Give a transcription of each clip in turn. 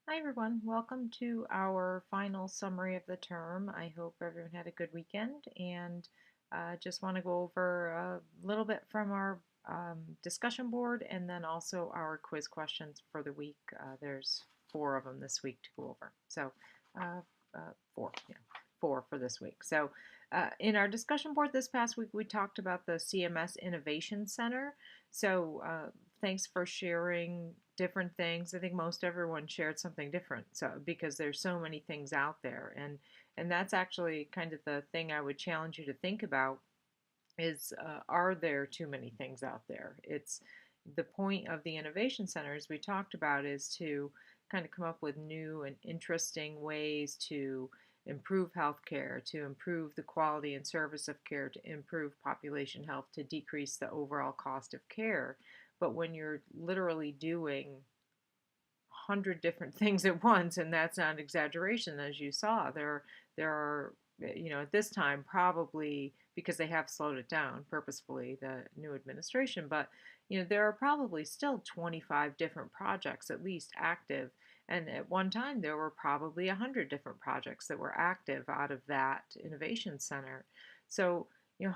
Hi everyone, welcome to our final summary of the term. I hope everyone had a good weekend and just want to go over a little bit from our discussion board and then also our quiz questions for the week. There's four of them this week to go over. So uh, four, yeah, four for this week. So in our discussion board this past week, we talked about the CMS Innovation Center. So thanks for sharing different things. I think most everyone shared something different. So because there's so many things out there, and that's actually kind of the thing I would challenge you to think about is are there too many things out there? It's the point of the innovation center, as we talked about, is to kind of come up with new and interesting ways to improve healthcare, to improve the quality and service of care, to improve population health, to decrease the overall cost of care. But when you're literally doing 100 different things at once, and that's not an exaggeration, as you saw, there are at this time, probably because they have slowed it down purposefully, the new administration, but there are probably still 25 different projects at least active, and at one time there were probably 100 different projects that were active out of that innovation center. So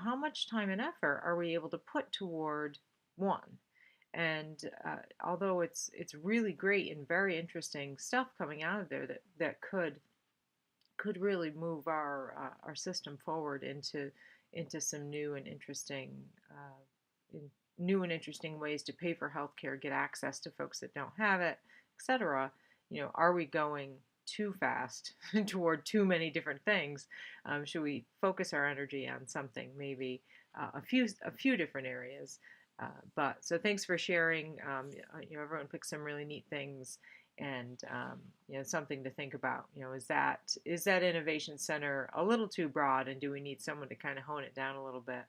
how much time and effort are we able to put toward one? And although it's really great and very interesting stuff coming out of there that could really move our system forward into some in, new and interesting ways to pay for healthcare, get access to folks that don't have it, etc. Are we going too fast toward too many different things? Should we focus our energy on something, maybe a few different areas? But so thanks for sharing. Everyone picked some really neat things, and something to think about. Is that innovation center a little too broad, and do we need someone to kind of hone it down a little bit?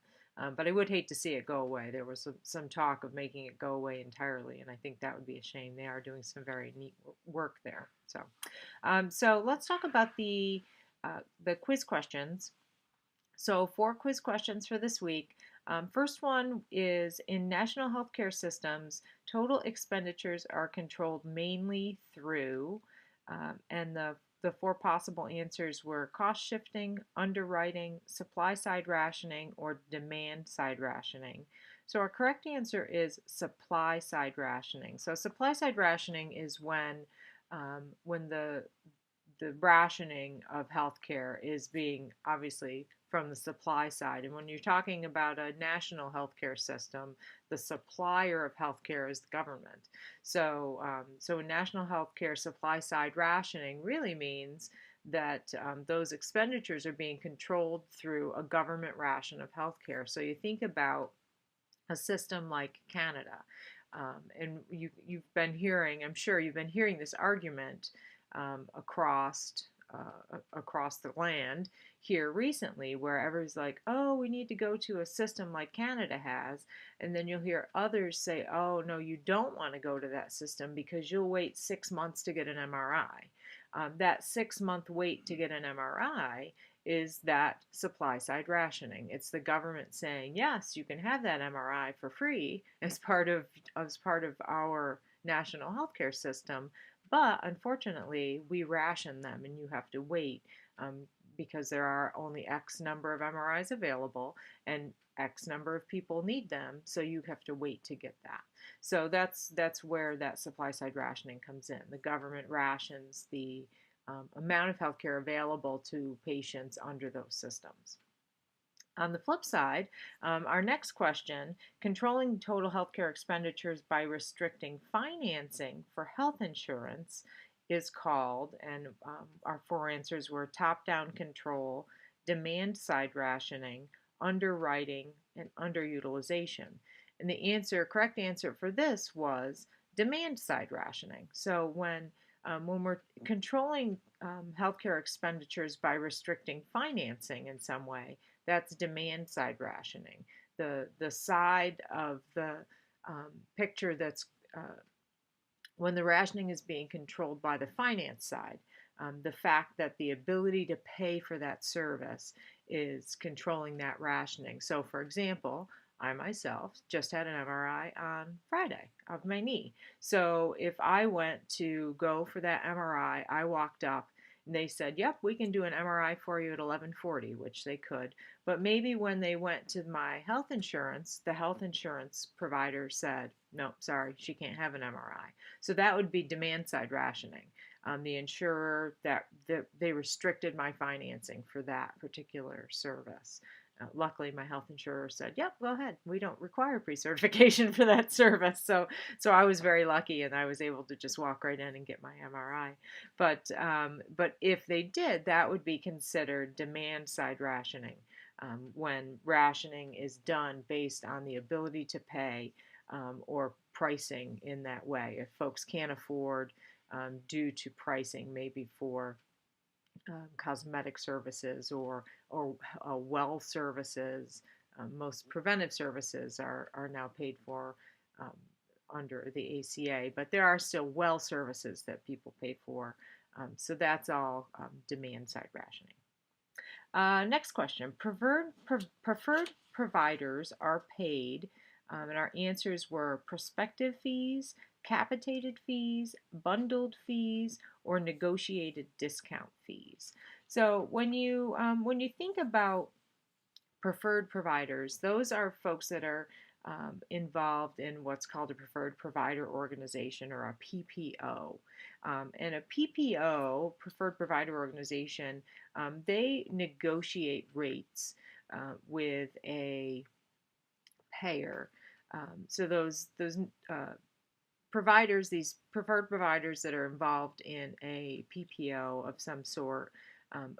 But I would hate to see it go away. There was some talk of making it go away entirely, and I think that would be a shame. They are doing some very neat work there. So let's talk about the quiz questions. So, four quiz questions for this week. First one is: in national healthcare systems, total expenditures are controlled mainly through, and the four possible answers were cost shifting, underwriting, supply side rationing, or demand side rationing. So, our correct answer is supply side rationing. So, supply side rationing is when the rationing of healthcare is being obviously from the supply side. And when you're talking about a national healthcare system, the supplier of healthcare is the government. So national healthcare supply side rationing really means that those expenditures are being controlled through a government ration of healthcare. So you think about a system like Canada. And you've been hearing, I'm sure you've been hearing this argument across the land here recently, where everyone's like, "Oh, we need to go to a system like Canada has," and then you'll hear others say, "Oh, no, you don't want to go to that system because you'll wait 6 months to get an MRI." That 6 month wait to get an MRI is that supply side rationing. It's the government saying, yes, you can have that MRI for free as part of our national healthcare system, but unfortunately, we ration them and you have to wait because there are only X number of MRIs available and X number of people need them, so you have to wait to get that. So that's where that supply side rationing comes in. The government rations the amount of healthcare available to patients under those systems. On the flip side, our next question: controlling total healthcare expenditures by restricting financing for health insurance is called, and our four answers were top down control, demand side rationing, underwriting, and underutilization. And the correct answer for this was demand side rationing. So when we're controlling healthcare expenditures by restricting financing in some way, that's demand side rationing. The side of the picture that's when the rationing is being controlled by the finance side, the fact that the ability to pay for that service is controlling that rationing. So, for example, I myself just had an MRI on Friday of my knee. So if I went to go for that MRI, I walked up and they said, "Yep, we can do an MRI for you at 11:40," which they could. But maybe when they went to my health insurance, the health insurance provider said, "Nope, sorry, she can't have an MRI." So that would be demand side rationing. The insurer that they restricted my financing for that particular service. Luckily, my health insurer said, "Yep, go ahead. We don't require pre-certification for that service." So I was very lucky, and I was able to just walk right in and get my MRI. But if they did, that would be considered demand side rationing, when rationing is done based on the ability to pay, or pricing in that way. If folks can't afford, due to pricing, maybe for cosmetic services or well services. Most preventive services are now paid for, um, under the ACA, but there are still well services that people pay for. So that's all demand side rationing. Next question. Preferred providers are paid, and our answers were prospective fees, capitated fees, bundled fees, or negotiated discount fees. So when you think about preferred providers, those are folks that are involved in what's called a preferred provider organization, or a PPO. And a PPO, preferred provider organization, they negotiate rates with a payer. So those providers, these preferred providers that are involved in a PPO of some sort, um,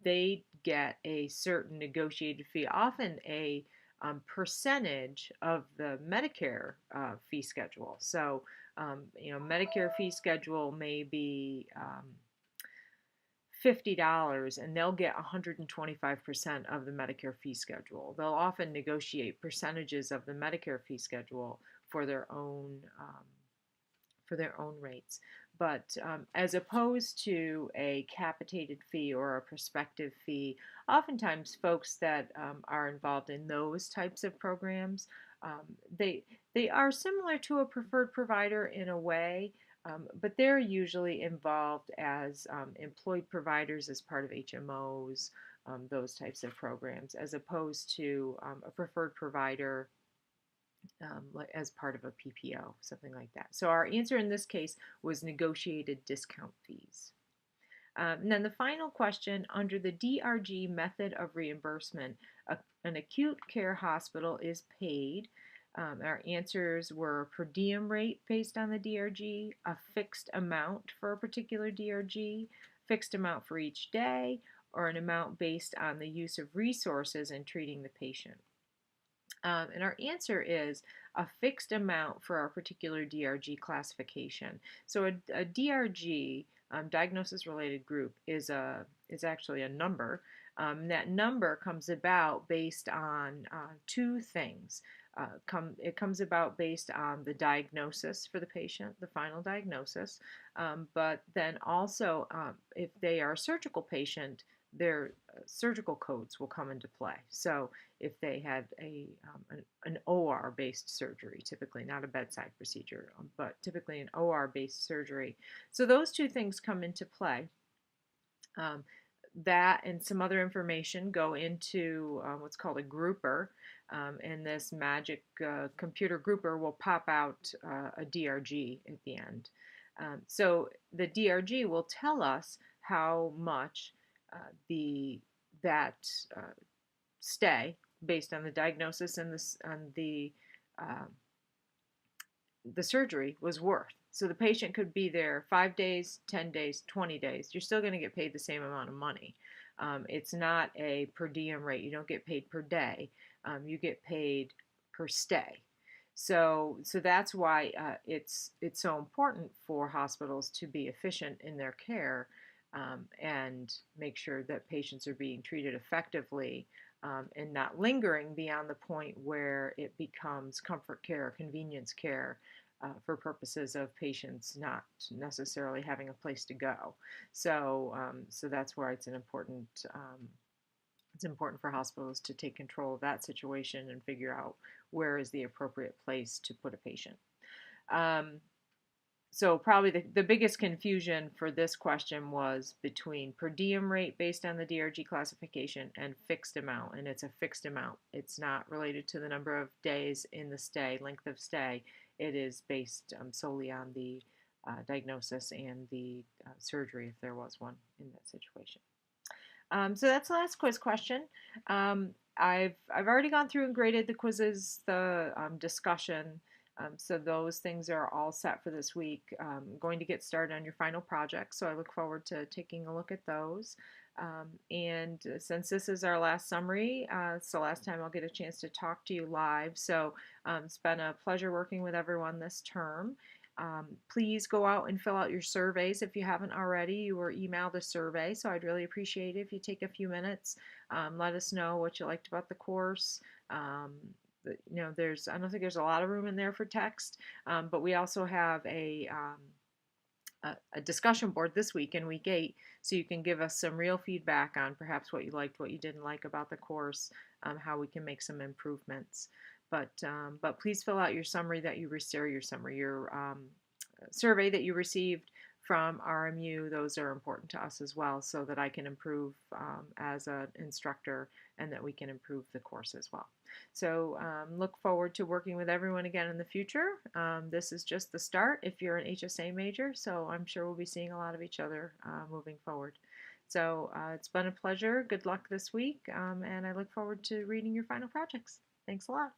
they get a certain negotiated fee, often a percentage of the Medicare fee schedule. So, Medicare fee schedule may be $50, and they'll get 125% of the Medicare fee schedule. They'll often negotiate percentages of the Medicare fee schedule for their own rates. But as opposed to a capitated fee or a prospective fee, oftentimes folks that are involved in those types of programs, um, they they are similar to a preferred provider in a way, but they're usually involved as employed providers as part of HMOs, those types of programs, as opposed to a preferred provider as part of a PPO, something like that. So our answer in this case was negotiated discount fees. And then the final question, under the DRG method of reimbursement, an acute care hospital is paid. Our answers were per diem rate based on the DRG, a fixed amount for a particular DRG, fixed amount for each day, or an amount based on the use of resources in treating the patient. And our answer is a fixed amount for our particular DRG classification. So a DRG, diagnosis related group, is actually a number. That number comes about based on two things. It comes about based on the diagnosis for the patient, the final diagnosis, but then also if they are a surgical patient, their surgical codes will come into play. So if they had an OR-based surgery, typically not a bedside procedure, but typically an OR-based surgery. So those two things come into play. That and some other information go into what's called a grouper, and this magic computer grouper will pop out a DRG at the end. So the DRG will tell us how much that stay, based on the diagnosis and uh, the surgery, was worth. So the patient could be there 5 days, 10 days, 20 days. You're still going to get paid the same amount of money. It's not a per diem rate. You don't get paid per day. You get paid per stay. So that's why it's so important for hospitals to be efficient in their care, and make sure that patients are being treated effectively, and not lingering beyond the point where it becomes comfort care, convenience care, for purposes of patients not necessarily having a place to go. So that's why it's an important it's important for hospitals to take control of that situation and figure out where is the appropriate place to put a patient. Um, so probably the biggest confusion for this question was between per diem rate based on the DRG classification and fixed amount, and it's a fixed amount. It's not related to the number of days in the stay, length of stay. It is based solely on the diagnosis and the surgery if there was one in that situation. So that's the last quiz question. I've already gone through and graded the quizzes, the discussion. So those things are all set for this week. Going to get started on your final project, so I look forward to taking a look at those. And since this is our last summary, it's the last time I'll get a chance to talk to you live. So it's been a pleasure working with everyone this term. Please go out and fill out your surveys if you haven't already, or email the survey. So I'd really appreciate it if you take a few minutes. Let us know what you liked about the course. I don't think there's a lot of room in there for text, but we also have a discussion board this week in week 8, so you can give us some real feedback on perhaps what you liked, what you didn't like about the course, how we can make some improvements. But please fill out your summary that you received, your survey that you received from RMU. Those are important to us as well, so that I can improve as an instructor and that we can improve the course as well. So look forward to working with everyone again in the future. This is just the start if you're an HSA major, so I'm sure we'll be seeing a lot of each other moving forward. So it's been a pleasure. Good luck this week, and I look forward to reading your final projects. Thanks a lot.